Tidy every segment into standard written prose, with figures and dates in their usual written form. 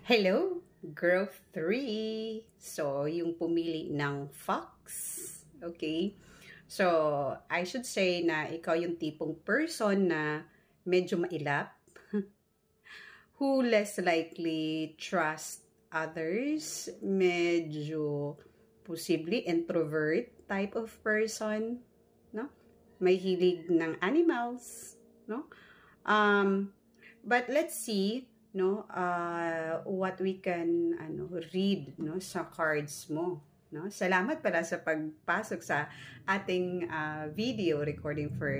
Hello, Growth 3. So, yung pumili ng fox. Okay? So, I should say na ikaw yung tipong person na medyo mailap, who less likely trust others, medyo possibly introvert type of person, no? May hilig ng animals, no? But let's see, no, what we can read, no, sa cards mo, no. Salamat pala sa pagpasok sa ating video recording for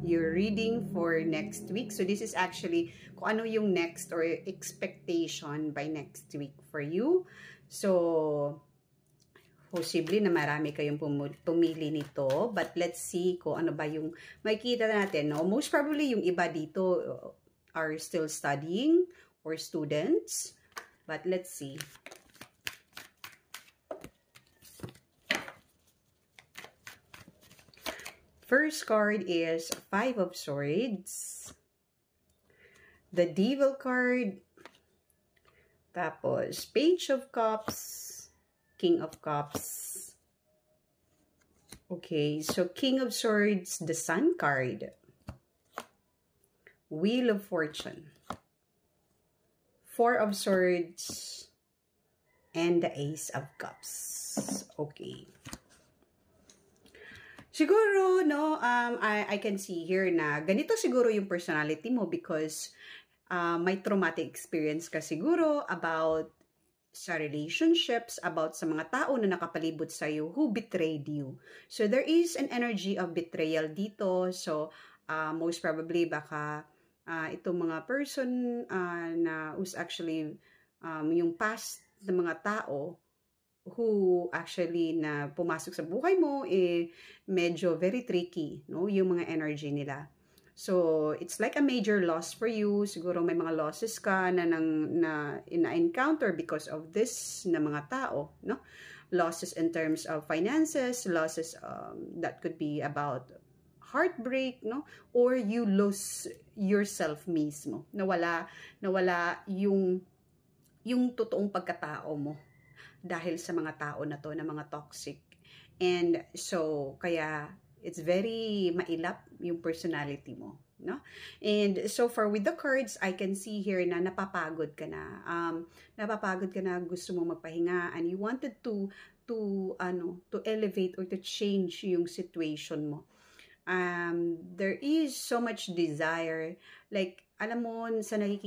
your reading for next week. So this is actually kung ano yung next or expectation by next week for you. So possibly na marami kayong pumili nito, but let's see kung ano ba yung makikita natin, no? Most probably yung iba dito are still studying or students, but let's see. First card is Five of Swords, the Devil card, tapos Page of Cups, King of Cups. Okay, so King of Swords, the Sun card, Wheel of Fortune, Four of Swords, and the Ace of Cups. Okay. Siguro, no, I can see here na ganito siguro yung personality mo because may traumatic experience ka siguro about sa relationships, about sa mga tao na nakapalibot sa iyo who betrayed you. So, there is an energy of betrayal dito. So, most probably, baka itong mga person na who's actually yung past ng mga tao who actually na pumasok sa buhay mo, medyo very tricky, no? Yung mga energy nila. So, it's like a major loss for you. Siguro may mga losses ka na encounter because of this na mga tao, no? Losses in terms of finances, losses that could be about heartbreak, no? Or you lose yourself mismo. Nawala yung totoong pagkatao mo dahil sa mga tao na to, na mga toxic. And so, kaya it's very mailap yung personality mo, no? And so far with the cards, I can see here na napapagod ka na. Napapagod ka na, gusto mo magpahinga, and you wanted to elevate or to change yung situation mo. There is so much desire. Like, alam mo, sa nakikita